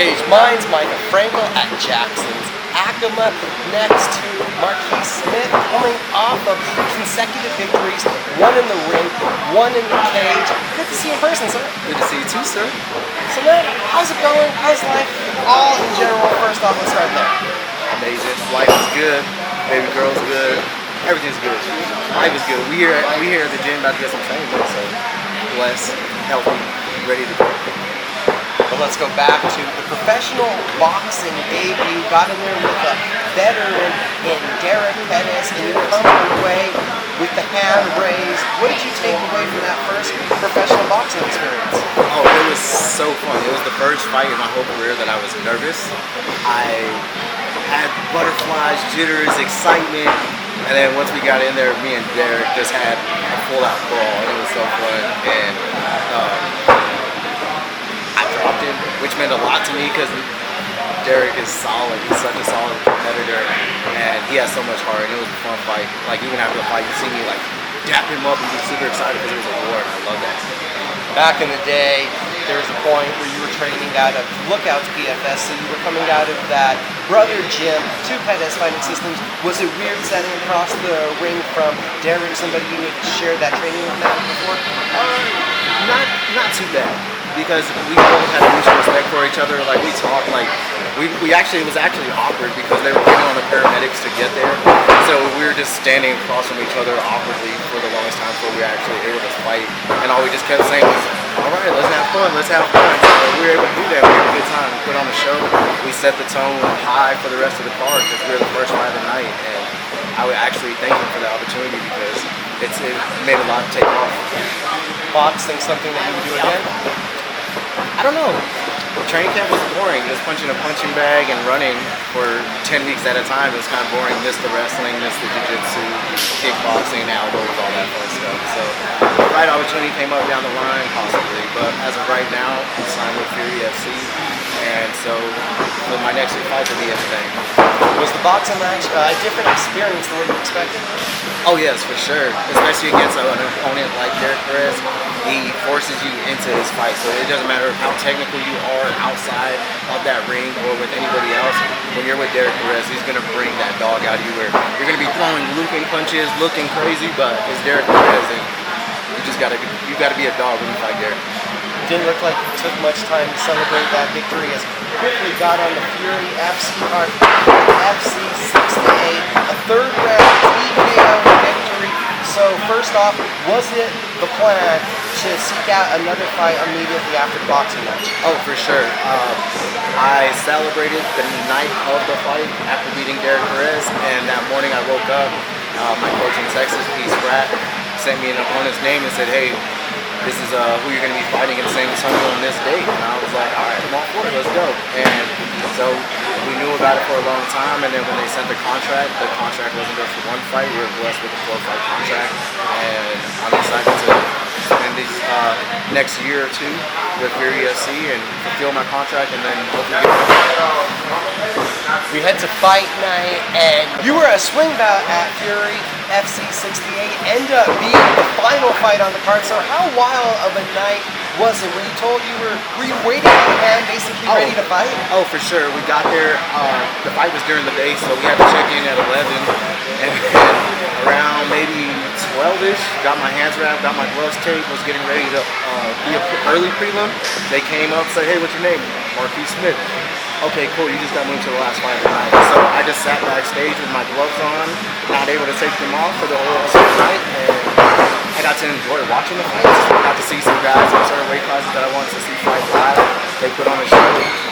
cage. Mine's Micah Frankel at Jackson's Acoma, next to Marquis Smith, coming off of consecutive victories, one in the ring, one in the cage. Good to see you in person, sir. Good to see you too, sir. So man, how's it going? How's life? All in general, first off, let's start there. Amazing. Life is good. Baby girl's good. Everything's good. Life is good. We here at the gym about to get some training, so blessed, healthy, ready to go. But let's go back to the professional boxing debut. Got in there with a veteran in Derek Pettis, and you come away with the hand raised. What did you take away from that first professional boxing experience? Oh, it was so fun. It was the first fight in my whole career that I was nervous. I had butterflies, jitters, excitement, and then once we got in there, me and Derek just had a full-out brawl, and it was so fun. And I dropped him, which meant a lot to me because Derek is solid. He's such a solid competitor, and he has so much heart. And it was a fun fight. Like even after the fight, you see me like dap him up and be super excited because it was a war, and I love that. Back in the day, there was a point where you were training out of Lookouts PFS, so you were coming out of that brother gym to Pettis Fighting Systems. Was it weird setting across the ring from Derek, somebody you had shared that training with Matt before? Not too bad, because we both had a mutual respect for each other. Like we talked, like it was actually awkward because they were waiting on the paramedics to get there. So we were just standing across from each other awkwardly for the longest time before we were actually able to fight. And all we just kept saying was, all right, let's have fun, let's have fun. So we were able to do that. We had a good time. We put on the show. We set the tone high for the rest of the card because we were the first fight of the night. And I would actually thank him for the opportunity because it made a lot take off. Boxing something that you would do again? I don't know. Training camp was boring, just punching a punching bag and running for 10 weeks at a time. It was kind of boring. Missed the wrestling, missed the jiu-jitsu, kickboxing, elbows, all that fun stuff. So the right opportunity came up down the line, possibly. But as of right now, I'm signed with Fury FC. And so my next 2 fights will be everything. Was the boxing match a different experience than what you expected? Oh yes, for sure. Especially against an opponent like Derek Perez. He forces you into his fight, so it doesn't matter how technical you are outside of that ring or with anybody else. When you're with Derek Perez, he's going to bring that dog out of you where you're going to be throwing looping punches, looking crazy, but it's Derek Perez, and you got to be a dog when you fight Derek. Didn't look like it took much time to celebrate that victory as quickly got on the Fury FC 6-8, a third round TKO victory. So first off, was it the plan to seek out another fight immediately after the boxing match? Oh, for sure. I celebrated the night of the fight after beating Derek Perez, and that morning I woke up. My coach in Texas, Pete Spratt, sent me an opponent's name and said, hey, this is who you're going to be fighting in San Antonio on this date. And I was like, all right, I'm all for it, let's go. And so we knew about it for a long time, and then when they sent the contract wasn't just for one fight. We were blessed with a 4-fight contract, and I'm excited to spend this next year or two with Fury FC and fulfill my contract, and then hopefully We head to fight night, and you were a swing bout at Fury FC 68, ended up being the final fight on the card. So how wild of a night was it? Were you waiting on the hand, basically ready to fight? Oh, for sure. We got there. The fight was during the day, so we had to check in at 11, and then around maybe 12-ish, got my hands wrapped, got my gloves taped, was getting ready to be an early prelim. They came up, said, hey, what's your name? Marquis Smith. Okay, cool, you just got moved to the last fight of the night. So I just sat backstage with my gloves on, not able to take them off for the whole rest of the night, and I got to enjoy watching the fights. I got to see some guys in certain weight classes that I wanted to see fight live. They put on a show,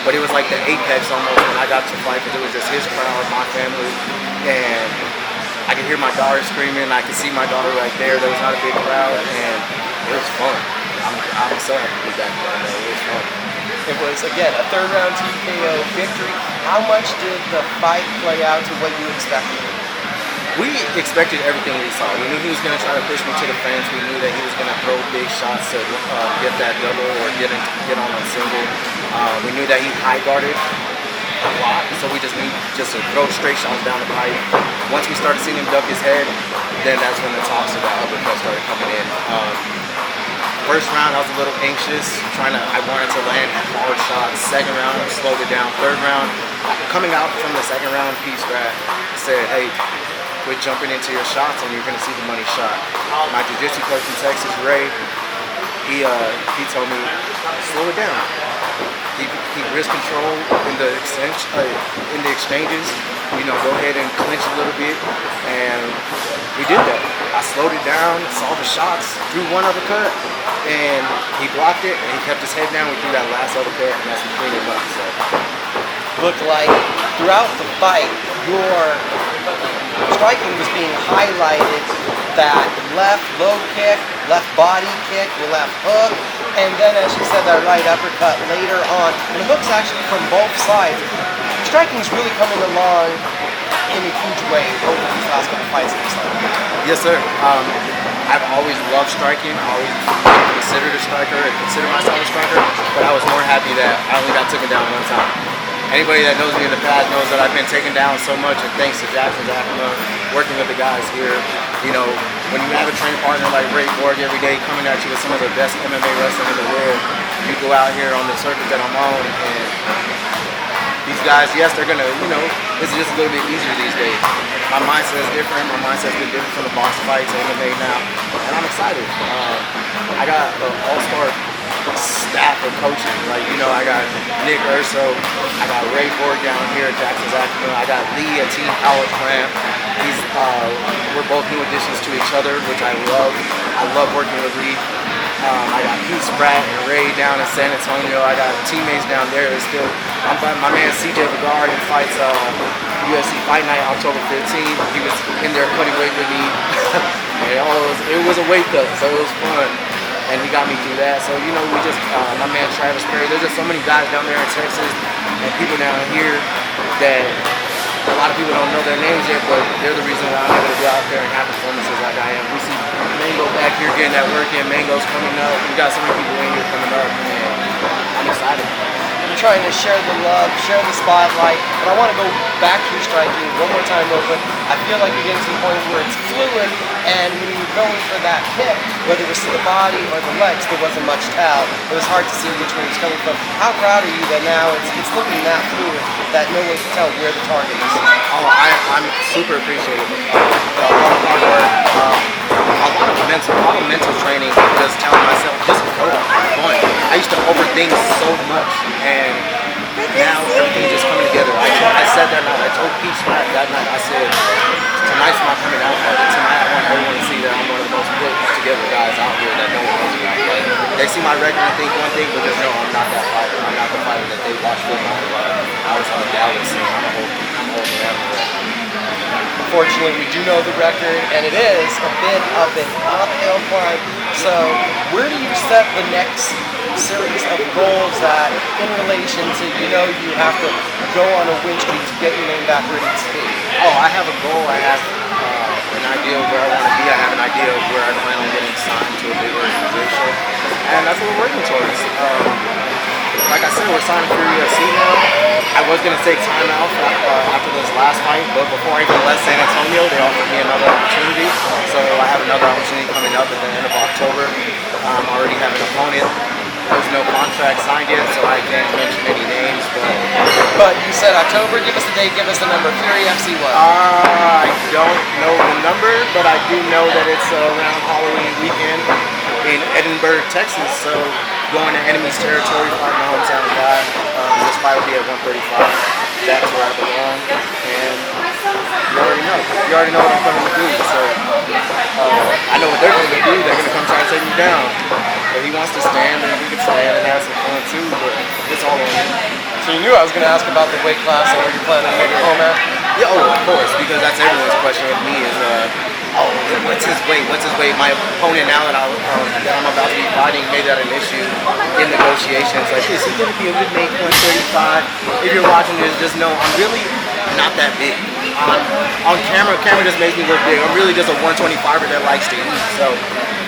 but it was like the apex almost when I got to fight because it was just his crowd, my family, and I could hear my daughter screaming. I could see my daughter right there. There was not a big crowd, and it was fun. I'm so happy to be back there. It was fun. It was, again, a third round TKO victory. How much did the fight play out to what you expected? We expected everything we saw. We knew he was going to try to push me to the fence. We knew that he was going to throw big shots to get that double or get on a single. We knew that he high guarded a lot, so we just knew just to throw straight shots down the pipe. Once we started seeing him duck his head, then that's when the toss of the uppercut started coming in. First round, I was a little anxious, I wanted to land hard shots. Second round, slowed it down. Third round, coming out from the second round, P-Strat said, hey, quit jumping into your shots and you're going to see the money shot. My jiu-jitsu coach in Texas, Ray, he told me, slow it down. Keep wrist control in the exchanges. Go ahead and clinch a little bit, and we did that. I slowed it down, saw the shots, threw one uppercut, and he blocked it, and he kept his head down. We threw that last uppercut, and that's what cleaned him up. So, Looked like throughout the fight, your striking was being highlighted. That left low kick, left body kick, your left hook, and then as you said, that right uppercut later on. And the hook's actually from both sides. Striking's really coming along in a huge way over these last couple fights. Yes, sir. I've always loved striking. I always considered a striker and consider myself a striker, but I was more happy that I only got taken down one time. Anybody that knows me in the past knows that I've been taken down so much, and thanks to Justin Governale, working with the guys here, when you have a training partner like Ray Borg every day coming at you with some of the best MMA wrestling in the world, you go out here on the circuit that I'm on, and these guys, yes, they're gonna, it's just a little bit easier these days. My mindset is different. My mindset's been different from the box fight to MMA now, and I'm excited. I got an all-star staff of coaching. I got Nick Urso, I got Ray Borg down here at Jackson Zachamel, I got Lee at Team Power Plant. We're both new additions to each other, which I love. I love working with Lee. I got Pete Spratt and Ray down in San Antonio. I got teammates down there. My man CJ Begard fights UFC Fight Night October 15th. He was in there cutting weight with me. It was a weight cut, so it was fun. And he got me through that. So, my man Travis Perry, there's just so many guys down there in Texas and people down here that a lot of people don't know their names yet, but they're the reason why I'm able to go out there and have performances like I am. We see Mango back here getting that work in. Mango's coming up. We got so many people in here coming up, and I'm excited. You're trying to share the love, share the spotlight, but I want to go back to your striking one more time real quick. I feel like you're getting to the point where it's fluid, and when you're going for that kick, whether it was to the body or the legs, there wasn't much tell. It was hard to see which way it was coming from. How proud are you that now it's looking that fluid that no one can tell where the target is? Oh, I'm super appreciative. A lot of hard work, a lot of mental training, just telling myself, just go, have fun. I used to overthink so much, and now everything's just coming together. I said that night, I told Pete Spratt that night, I said, tonight's my coming out party. Tonight I want everyone to see that I'm one of the most put together guys out here that no one knows about. They see my record and think one thing, but just know I'm not that fighter. I'm not the fighter that they watch football. I was on the Dallas scene. I'm holding that record. Unfortunately, we do know the record, and it is a bit of an uphill climb. So, where do you set the next series of goals that, in relation to, you have to go on a win streak to get your name back where it needs to be? Oh, I have a goal. I have an idea of where I want to be. I have an idea of where I plan on getting signed to a big organization, and that's what we're working towards. Like I said, we're signing for UFC now. I was going to take time out after this last fight, but before I even left San Antonio, they offered me another opportunity. So I have another opportunity coming up at the end of October. I already have an opponent. There's no contract signed yet, so I can't mention any names. But you said October. Give us the date. Give us the number. Fury FC what? I don't know the number, but I do know that it's around Halloween weekend in Edinburgh, Texas. So going to enemy's territory, fighting my hometown guy. This fight will be at 135. That's where I belong, and you already know. You already know what I'm coming to do. So I know what they're going to do. They're going to come try to take me down. But he wants to stand, and we can stand and have some fun too. But it's all on him. So you knew I was going to ask about the weight class and where you're planning to make your home at? Yeah, of course, because that's everyone's question with me is, what's his weight? What's his weight? My opponent now that I'm about to be fighting made that an issue in negotiations. Like, is he going to be able to make 135? If you're watching this, just know I'm really not that big. On camera just makes me look big. I'm really just a 125er that likes to eat. So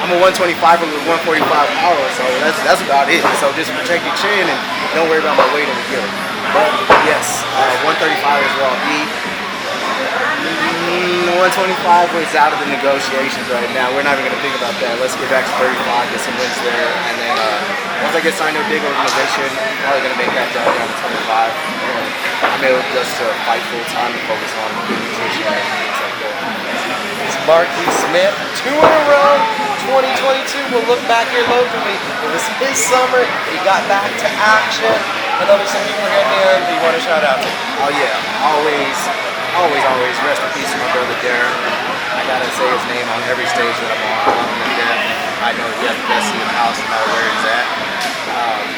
I'm a 125er with 145 power. So that's about it. So just protect your chin and don't worry about my weight in the field. But yes, 135 is where I'll be. 125 was out of the negotiations right now. We're not even going to think about that. Let's get back to 35, get some wins there, and then once I get signed to a big organization, I'm probably going to make that jump down to 25. And I'm able just to fight full time and focus on good nutrition and things like that. It's Marquis Smith, 2 in a row, 2022. We'll look back here locally. It was his summer. He got back to action. I know there's some people here at the end that you want to shout out to. Oh yeah, always rest in peace to my brother Darren. I gotta say his name on every stage that I'm on. I love him to death. I know he has the best seat in the house no matter where he's at.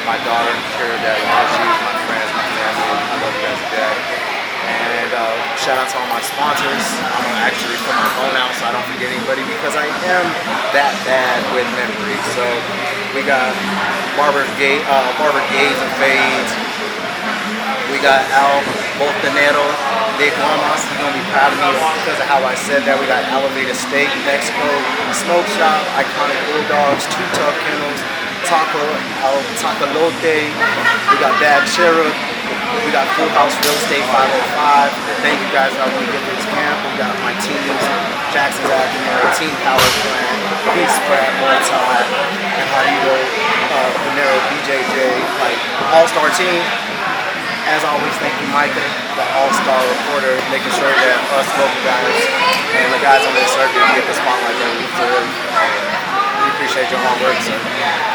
My daughter, Kira, that loves you, my friends, my family. I love you guys to death. And shout out to all my sponsors. I'm gonna actually put my phone out so I don't forget anybody because I am that bad with memory. So we got Barber Gaze and Fades. We got Al Boltonero de Guamas. He's gonna be proud of me because of how I said that. We got Elevated Steak, Mexico, Smoke Shop, Iconic Bulldogs, Two Tough Kennels, Taco El Tacolote. We got Bad Cherub. We got Full House Real Estate 505. Thank you guys for helping me get through this camp. We got my teams, Jackson's Avenue, Team Power Plant, Peace Pratt, Muay Thai, and Harido, Panero, BJJ, like all-star team. As always, thank you, Micah, the all-star reporter, making sure that us local guys and the guys on this circuit get the spotlight that we deserve. We appreciate your hard work, sir.